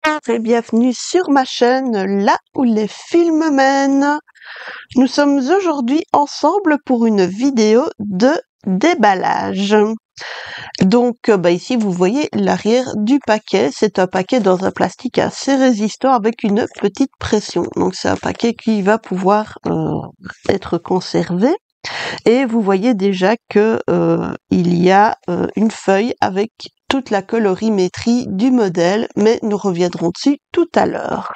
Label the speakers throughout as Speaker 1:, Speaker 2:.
Speaker 1: Et bienvenue sur ma chaîne, là où les films mènent. Nous sommes aujourd'hui ensemble pour une vidéo de déballage. Donc ici vous voyez l'arrière du paquet. C'est un paquet dans un plastique assez résistant avec une petite pression. Donc c'est un paquet qui va pouvoir être conservé. Et vous voyez déjà que il y a une feuille avec toute la colorimétrie du modèle, mais nous reviendrons dessus tout à l'heure.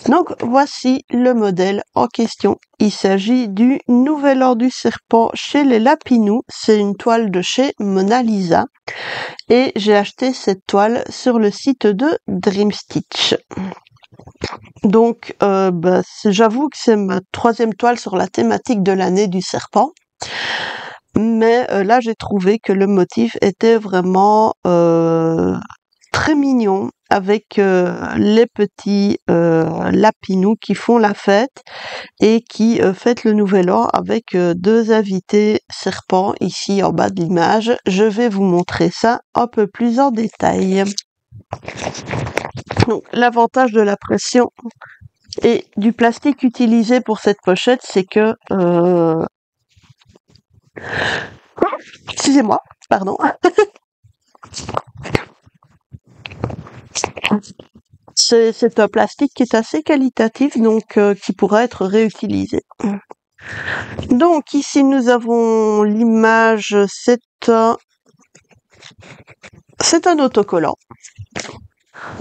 Speaker 1: Donc voici le modèle en question. Il s'agit du Nouvel An du Serpent chez les Lapinous. C'est une toile de chez Mona Lisa. Et j'ai acheté cette toile sur le site de Dreamstitch. Donc j'avoue que c'est ma 3e toile sur la thématique de l'année du serpent. Mais là j'ai trouvé que le motif était vraiment très mignon avec les petits lapinous qui font la fête et qui fêtent le nouvel an avec 2 invités serpents ici en bas de l'image. Je vais vous montrer ça un peu plus en détail. Donc l'avantage de la pression et du plastique utilisé pour cette pochette, c'est que excusez-moi, pardon. C'est un plastique qui est assez qualitatif, donc qui pourra être réutilisé. Donc ici nous avons l'image, c'est un autocollant.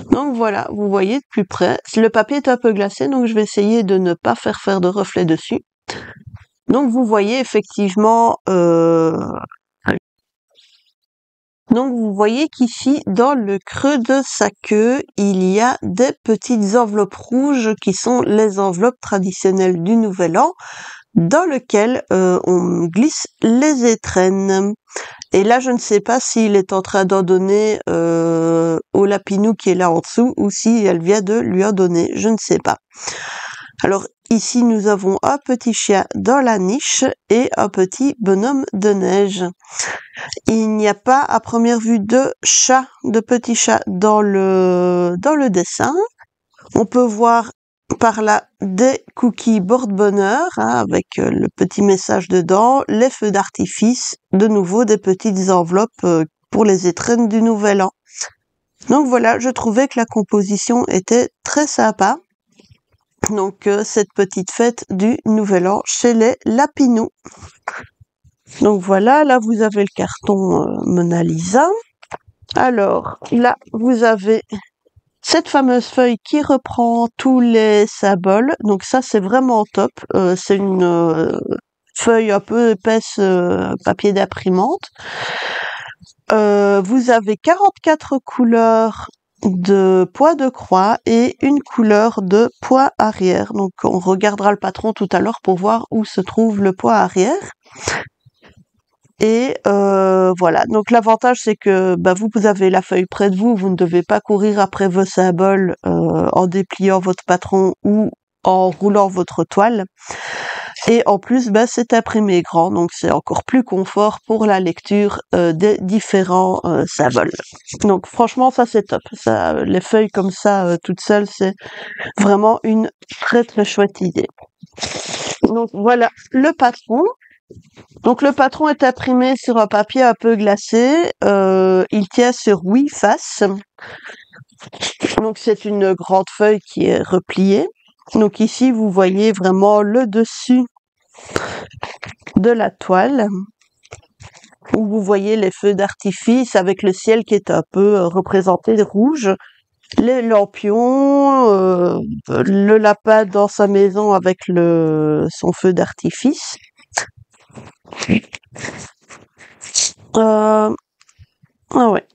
Speaker 1: Donc voilà, vous voyez de plus près. Le papier est un peu glacé, donc je vais essayer de ne pas faire de reflets dessus. Donc vous voyez effectivement qu'ici, dans le creux de sa queue, il y a des petites enveloppes rouges qui sont les enveloppes traditionnelles du Nouvel An, dans lesquelles on glisse les étrennes. Et là, je ne sais pas s'il est en train d'en donner au lapinou qui est là en dessous, ou si elle vient de lui en donner, je ne sais pas. Alors ici, nous avons un petit chien dans la niche et un petit bonhomme de neige. Il n'y a pas à première vue de petit chat dans le dessin. On peut voir par là des cookies porte-bonheur avec le petit message dedans, les feux d'artifice, de nouveau des petites enveloppes pour les étrennes du Nouvel An. Donc voilà, je trouvais que la composition était très sympa. Donc cette petite fête du Nouvel An chez les Lapinous. Donc voilà, là vous avez le carton Mona Lisa. Alors là vous avez cette fameuse feuille qui reprend tous les symboles. Donc ça c'est vraiment top. C'est une feuille un peu épaisse, papier d'imprimante. Vous avez 44 couleurs de poids de croix et une couleur de poids arrière. Donc on regardera le patron tout à l'heure pour voir où se trouve le poids arrière. Et voilà, donc l'avantage c'est que vous avez la feuille près de vous, vous ne devez pas courir après vos symboles en dépliant votre patron ou en roulant votre toile. Et en plus, c'est imprimé grand, donc c'est encore plus confort pour la lecture des différents symboles. Donc franchement, ça c'est top. Ça, les feuilles comme ça, toutes seules, c'est vraiment une très très chouette idée. Donc voilà le patron. Donc le patron est imprimé sur un papier un peu glacé. Il tient sur 8 faces. Donc c'est une grande feuille qui est repliée. Donc ici vous voyez vraiment le dessus de la toile, où vous voyez les feux d'artifice avec le ciel qui est un peu représenté de rouge, les lampions, le lapin dans sa maison avec son feu d'artifice. Ah ouais.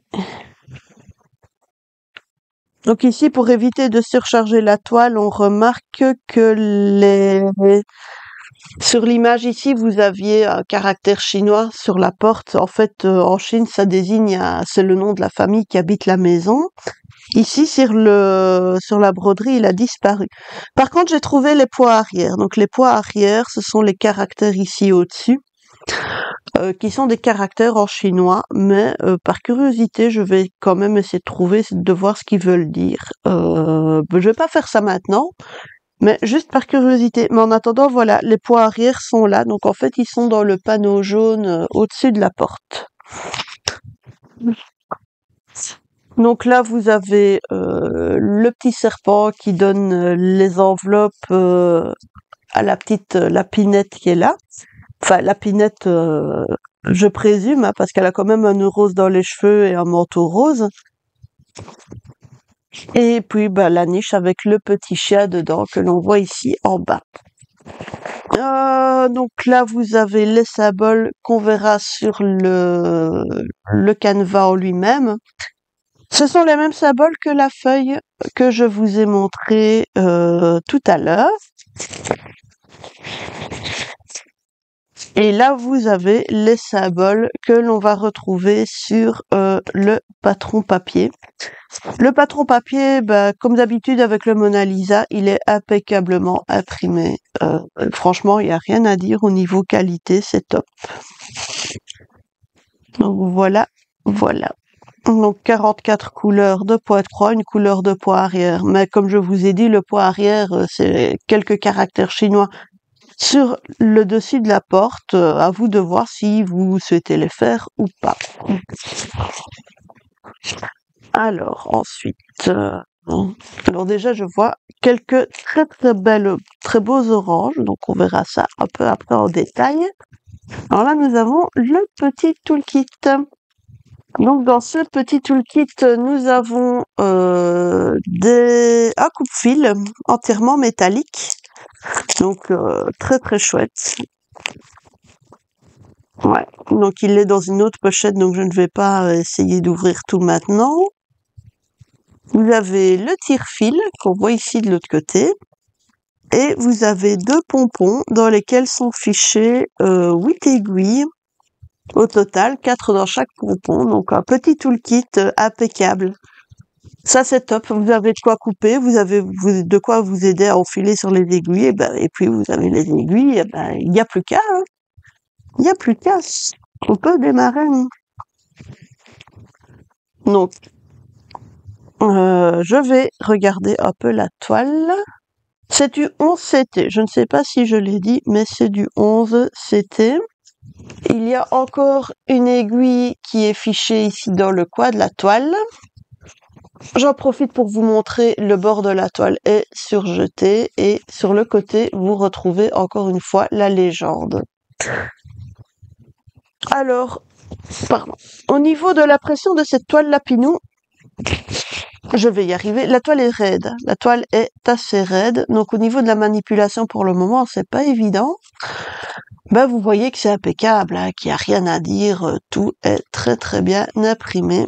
Speaker 1: Donc ici, pour éviter de surcharger la toile, on remarque que sur l'image ici, vous aviez un caractère chinois sur la porte. En fait, en Chine, ça désigne, c'est le nom de la famille qui habite la maison. Ici, sur la broderie, il a disparu. Par contre, j'ai trouvé les poids arrière. Donc les poids arrière, ce sont les caractères ici au-dessus. qui sont des caractères en chinois, mais par curiosité, je vais quand même essayer de trouver, de voir ce qu'ils veulent dire. Je vais pas faire ça maintenant, mais juste par curiosité. Mais en attendant, voilà, les poids arrière sont là, donc en fait, ils sont dans le panneau jaune au-dessus de la porte. Donc là, vous avez le petit serpent qui donne les enveloppes à la petite lapinette qui est là. Enfin, lapinette, je présume, hein, parce qu'elle a quand même un nœud rose dans les cheveux et un manteau rose. Et puis, la niche avec le petit chien dedans que l'on voit ici en bas. Donc là, vous avez les symboles qu'on verra sur le canevas en lui-même. Ce sont les mêmes symboles que la feuille que je vous ai montré tout à l'heure. Et là, vous avez les symboles que l'on va retrouver sur le patron papier. Le patron papier, comme d'habitude avec le Mona Lisa, il est impeccablement imprimé. Franchement, il n'y a rien à dire au niveau qualité, c'est top. Donc voilà. Donc 44 couleurs de poids de croix, une couleur de poids arrière. Mais comme je vous ai dit, le poids arrière, c'est quelques caractères chinois sur le dessus de la porte. À vous de voir si vous souhaitez les faire ou pas. Alors ensuite, alors déjà je vois quelques très beaux oranges. Donc on verra ça un peu après en détail. Alors là nous avons le petit toolkit. Donc dans ce petit toolkit, nous avons un coupe-fil entièrement métallique. Donc très chouette. Ouais. Donc il est dans une autre pochette, donc je ne vais pas essayer d'ouvrir tout maintenant. Vous avez le tire-fil qu'on voit ici de l'autre côté. Et vous avez 2 pompons dans lesquels sont fichées 8 aiguilles. Au total, 4 dans chaque pompon, donc un petit toolkit impeccable. Ça c'est top, vous avez de quoi couper, vous avez de quoi vous aider à enfiler sur les aiguilles, et puis vous avez les aiguilles, il n'y a plus qu'à, hein. Il n'y a plus qu'à, on peut démarrer. Donc, je vais regarder un peu la toile. C'est du 11 CT, je ne sais pas si je l'ai dit, mais c'est du 11 CT. Il y a encore une aiguille qui est fichée ici dans le coin de la toile. J'en profite pour vous montrer le bord de la toile est surjeté et sur le côté, vous retrouvez encore une fois la légende. Alors, au niveau de la pression de cette toile Lapinou, je vais y arriver. La toile est raide. La toile est assez raide. Donc au niveau de la manipulation pour le moment, c'est pas évident. Vous voyez que c'est impeccable, hein, qu'il n'y a rien à dire. Tout est très bien imprimé.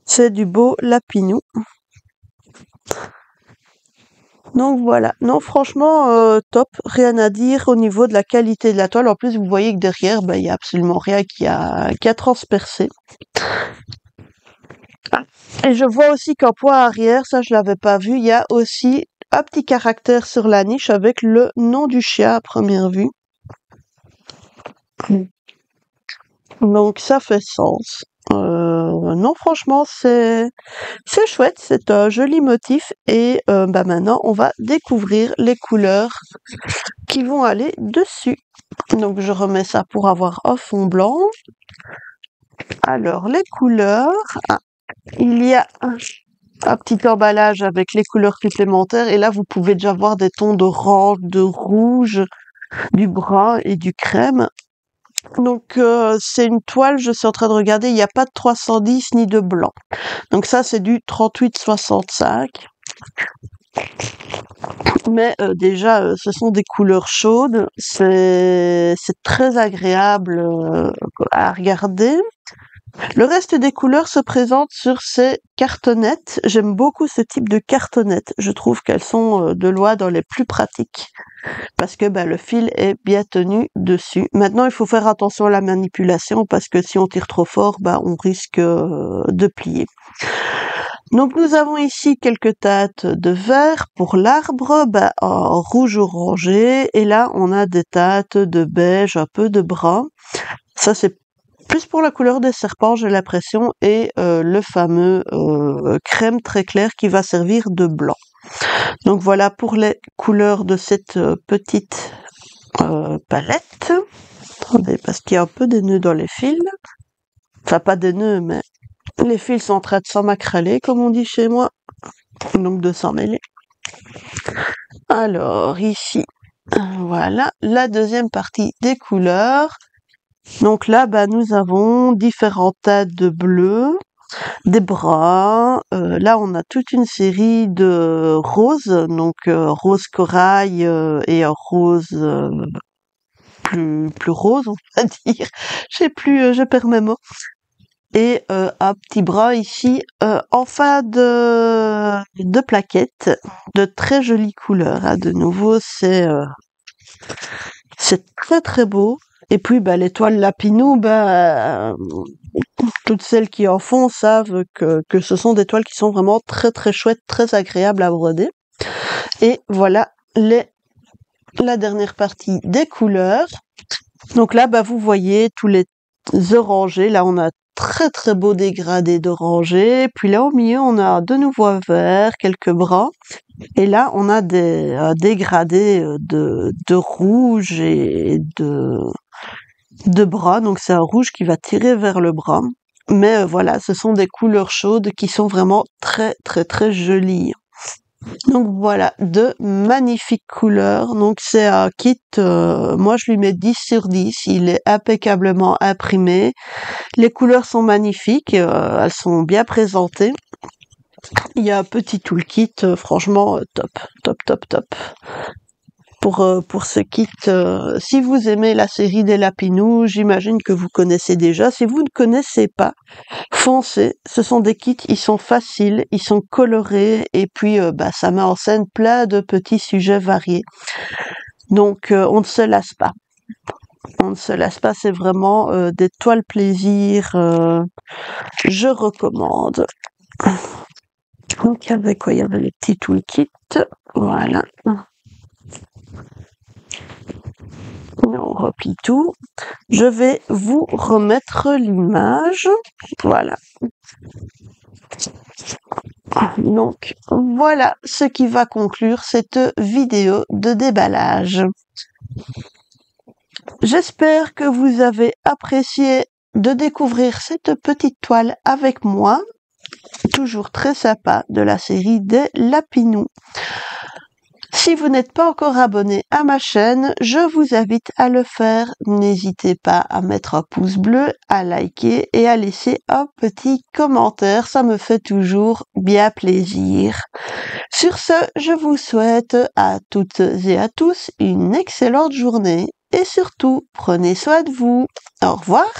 Speaker 1: C'est du beau Lapinou. Donc voilà. Non, franchement, top. Rien à dire au niveau de la qualité de la toile. En plus, vous voyez que derrière, il n'y a absolument rien qui a transpercé. Et je vois aussi qu'en poids arrière, ça je l'avais pas vu, il y a aussi un petit caractère sur la niche avec le nom du chien à première vue. Donc ça fait sens. Non, franchement, c'est chouette, c'est un joli motif. Et maintenant, on va découvrir les couleurs qui vont aller dessus. Donc je remets ça pour avoir un fond blanc. Alors, les couleurs... il y a un petit emballage avec les couleurs supplémentaires et là vous pouvez déjà voir des tons d'orange, de rouge, du brun et du crème. Donc c'est une toile, je suis en train de regarder, il n'y a pas de 310 ni de blanc. Donc ça c'est du 38-65. Mais déjà ce sont des couleurs chaudes, c'est très agréable à regarder. Le reste des couleurs se présente sur ces cartonnettes. J'aime beaucoup ce type de cartonnettes. Je trouve qu'elles sont de loin dans les plus pratiques parce que le fil est bien tenu dessus. Maintenant, il faut faire attention à la manipulation parce que si on tire trop fort, on risque de plier. Donc nous avons ici quelques teintes de vert pour l'arbre, en rouge orangé, et là on a des teintes de beige, un peu de brun. Ça c'est plus pour la couleur des serpents, j'ai l'impression, et le fameux crème très clair qui va servir de blanc. Donc voilà pour les couleurs de cette petite palette. Attendez, parce qu'il y a un peu des nœuds dans les fils. Enfin, pas des nœuds, mais les fils sont en train de s'emmacraler, comme on dit chez moi. Donc de s'en mêler. Alors, ici, voilà, la deuxième partie des couleurs. Donc là, nous avons différentes teintes de bleu, des bruns. Là, on a toute une série de roses, donc rose corail et un rose plus rose, on va dire. Je perds mes mots. Et un petit bras ici en fin de plaquettes, de très jolies couleurs. Hein. De nouveau, c'est très très beau. Et puis l'étoile Lapinou, toutes celles qui en font savent que ce sont des toiles qui sont vraiment très très chouettes, très agréables à broder. Et voilà la dernière partie des couleurs. Donc là, vous voyez tous les orangés. Là, on a très très beau dégradé d'orangé. Puis là, au milieu, on a de nouveau un vert, quelques bruns. Et là, on a des dégradés de rouge et de brun. Donc c'est un rouge qui va tirer vers le brun. Mais voilà, ce sont des couleurs chaudes qui sont vraiment très très très jolies. Donc voilà, de magnifiques couleurs. Donc c'est un kit, moi je lui mets 10 sur 10. Il est impeccablement imprimé. Les couleurs sont magnifiques, elles sont bien présentées. Il y a un petit toolkit, franchement top, top, top, top. Pour ce kit, si vous aimez la série des Lapinous, j'imagine que vous connaissez déjà. Si vous ne connaissez pas, foncez. Ce sont des kits, ils sont faciles, ils sont colorés, et puis ça met en scène plein de petits sujets variés. Donc on ne se lasse pas. On ne se lasse pas, c'est vraiment des toiles plaisir. Je recommande. Donc il y avait quoi? Il y avait les petits toolkits. Voilà. On replie tout. Je vais vous remettre l'image. Voilà. Donc, voilà ce qui va conclure cette vidéo de déballage. J'espère que vous avez apprécié de découvrir cette petite toile avec moi. Toujours très sympa, de la série des Lapinous. Si vous n'êtes pas encore abonné à ma chaîne, je vous invite à le faire. N'hésitez pas à mettre un pouce bleu, à liker et à laisser un petit commentaire. Ça me fait toujours bien plaisir. Sur ce, je vous souhaite à toutes et à tous une excellente journée et surtout, prenez soin de vous. Au revoir.